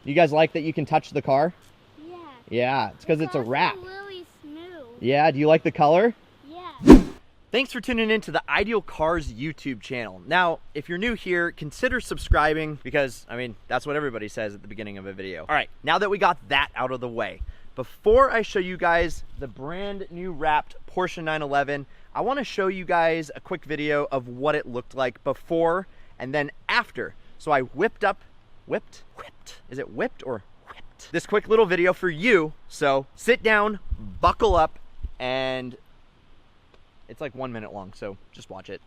You guys like that you can touch the car? Yeah. Yeah, it's because it's a wrap. Really smooth. Yeah, do you like the color? Yeah. Thanks for tuning in to the Ideal Cars YouTube channel. Now, if you're new here, consider subscribing because, I mean, that's what everybody says at the beginning of a video. All right, now that we got that out of the way, before I show you guys the brand new wrapped Porsche 911, I want to show you guys a quick video of what it looked like before and then after. So I whipped, is it whipped or whipped? This quick little video for you. So sit down, buckle up, and it's like 1 minute long, so just watch it.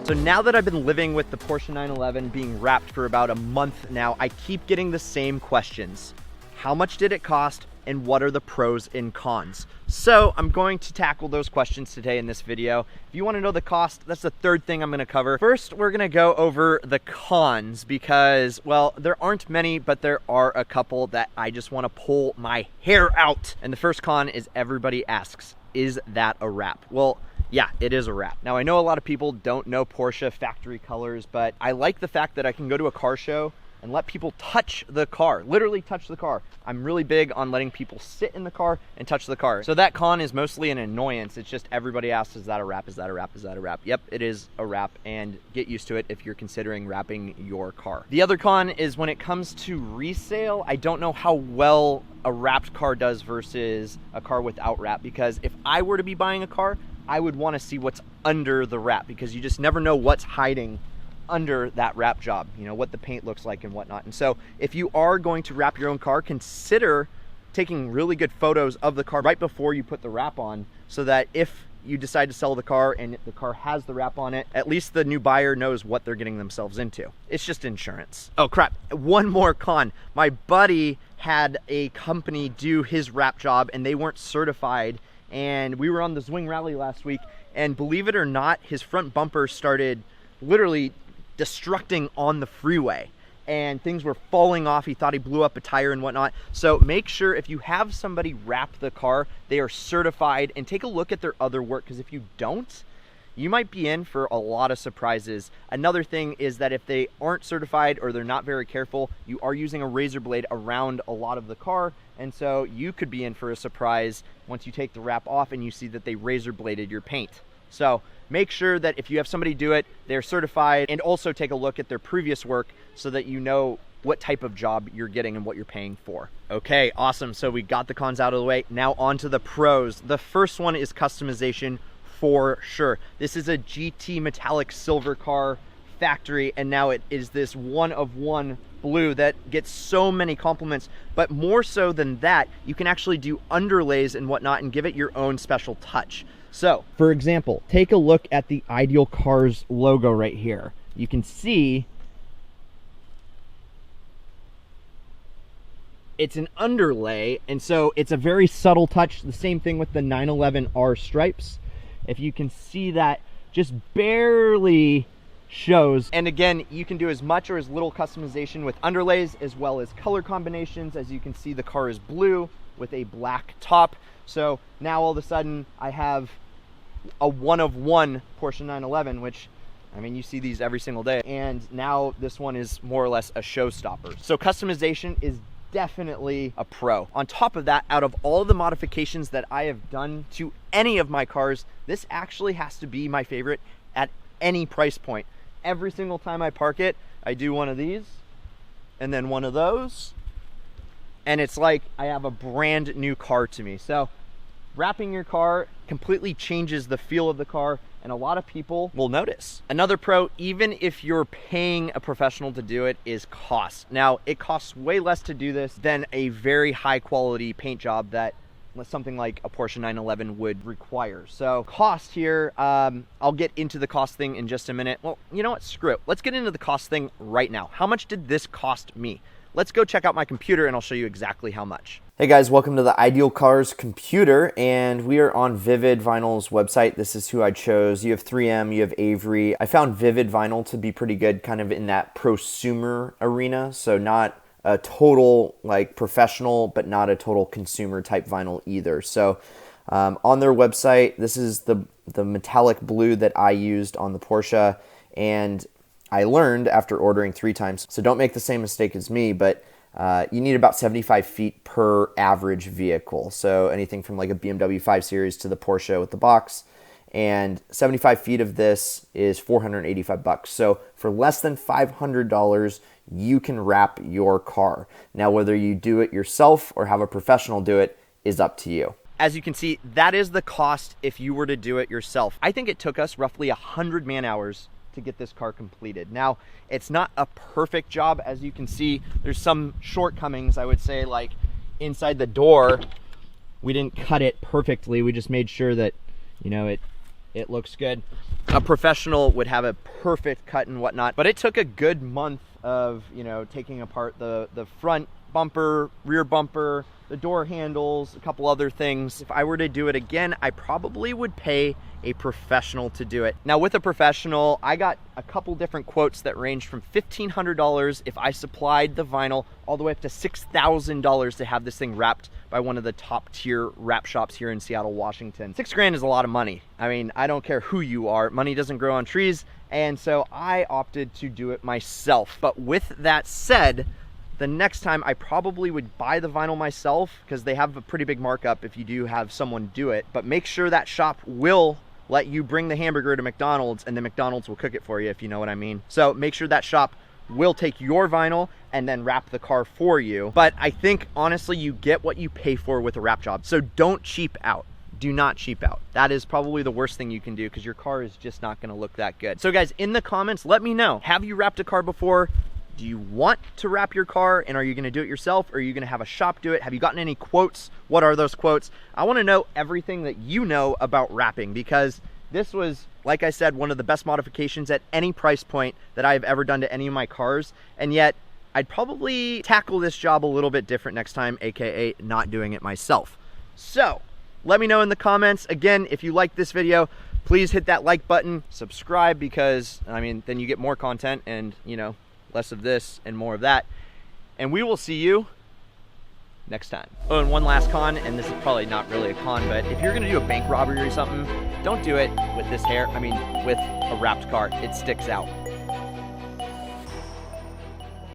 So now that I've been living with the Porsche 911 being wrapped for about a month now, I keep getting the same questions. How much did it cost and what are the pros and cons? So I'm going to tackle those questions today in this video. If you want to know the cost, that's the third thing I'm going to cover. First, we're going to go over the cons because, well, there aren't many, but there are a couple that I just want to pull my hair out. And the first con is everybody asks, is that a wrap? Well, yeah, it is a wrap. Now, I know a lot of people don't know Porsche factory colors, but I like the fact that I can go to a car show and let people touch the car, literally touch the car. I'm really big on letting people sit in the car and touch the car. So that con is mostly an annoyance. It's just everybody asks, is that a wrap? Is that a wrap? Is that a wrap? Yep, it is a wrap, and get used to it if you're considering wrapping your car. The other con is when it comes to resale, I don't know how well a wrapped car does versus a car without wrap, because if I were to be buying a car, I would want to see what's under the wrap because you just never know what's hiding under that wrap job, you know, what the paint looks like and whatnot. And so if you are going to wrap your own car, consider taking really good photos of the car right before you put the wrap on so that if you decide to sell the car and the car has the wrap on it, at least the new buyer knows what they're getting themselves into. It's just insurance. Oh crap, one more con. My buddy had a company do his wrap job and they weren't certified, and we were on the Zwing Rally last week, and believe it or not, his front bumper started literally destructing on the freeway and things were falling off. He thought he blew up a tire and whatnot. So make sure if you have somebody wrap the car, they are certified, and take a look at their other work, because if you don't, you might be in for a lot of surprises. Another thing is that if they aren't certified or they're not very careful, you are using a razor blade around a lot of the car, and so you could be in for a surprise once you take the wrap off and you see that they razor bladed your paint. So make sure that if you have somebody do it, they're certified, and also take a look at their previous work so that you know what type of job you're getting and what you're paying for. Okay, awesome. So we got the cons out of the way. Now on to the pros. The first one is customization for sure. This is a GT metallic silver car factory, and now it is this one of one blue that gets so many compliments. But more so than that, you can actually do underlays and whatnot and give it your own special touch. So for example, take a look at the Ideal Cars logo right here. You can see it's an underlay, and so it's a very subtle touch. The same thing with the 911R stripes. If you can see that, just barely shows. And again, you can do as much or as little customization with underlays as well as color combinations. As you can see, the car is blue with a black top. So now all of a sudden I have a one of one Porsche 911, which, I mean, you see these every single day. And now this one is more or less a showstopper. So customization is definitely a pro. On top of that, out of all the modifications that I have done to any of my cars, this actually has to be my favorite at any price point. Every single time I park it, I do one of these and then one of those, and it's like I have a brand new car to me. So wrapping your car completely changes the feel of the car, and a lot of people will notice. Another pro, even if you're paying a professional to do it, is cost. Now, it costs way less to do this than a very high quality paint job that something like a Porsche 911 would require. So cost here, I'll get into the cost thing in just a minute. Well, you know what, screw it. Let's get into the cost thing right now. How much did this cost me? Let's go check out my computer and I'll show you exactly how much. Hey guys, welcome to the Ideal Cars computer, and we are on Vivid Vinyl's website. This is who I chose. You have 3M, you have Avery. I found Vivid Vinyl to be pretty good, kind of in that prosumer arena, so not a total like professional, but not a total consumer type vinyl either. So on their website, this is the metallic blue that I used on the Porsche, and I learned after ordering 3 times, so don't make the same mistake as me, but you need about 75 feet per average vehicle. So anything from like a BMW 5 Series to the Porsche with the box, and 75 feet of this is $485. So for less than $500, you can wrap your car. Now, whether you do it yourself or have a professional do it is up to you. As you can see, that is the cost if you were to do it yourself. I think it took us roughly 100 man hours to get this car completed. Now, it's not a perfect job. As you can see, there's some shortcomings, I would say, like inside the door, we didn't cut it perfectly. We just made sure that, you know, it looks good. A professional would have a perfect cut and whatnot, but it took a good month of, you know, taking apart the front bumper, rear bumper, the door handles, a couple other things. If I were to do it again, I probably would pay a professional to do it. Now, with a professional, I got a couple different quotes that ranged from $1,500 if I supplied the vinyl all the way up to $6,000 to have this thing wrapped by one of the top tier wrap shops here in Seattle, Washington. $6,000 is a lot of money. I mean, I don't care who you are, money doesn't grow on trees, and so I opted to do it myself. But with that said, the next time I probably would buy the vinyl myself, because they have a pretty big markup if you do have someone do it, but make sure that shop will let you bring the hamburger to McDonald's, and then McDonald's will cook it for you, if you know what I mean. So make sure that shop will take your vinyl and then wrap the car for you. But I think honestly, you get what you pay for with a wrap job. So don't cheap out. Do not cheap out. That is probably the worst thing you can do, because your car is just not gonna look that good. So guys, in the comments, let me know, have you wrapped a car before? Do you want to wrap your car, and are you gonna do it yourself, or are you gonna have a shop do it? Have you gotten any quotes? What are those quotes? I wanna know everything that you know about wrapping, because this was, like I said, one of the best modifications at any price point that I've ever done to any of my cars, and yet I'd probably tackle this job a little bit different next time, aka not doing it myself. So let me know in the comments. Again, if you like this video, please hit that like button, subscribe, because I mean, then you get more content and, you know, less of this and more of that. And we will see you next time. Oh, and one last con, and this is probably not really a con, but if you're gonna do a bank robbery or something, don't do it with this hair. I mean, with a wrapped car, it sticks out.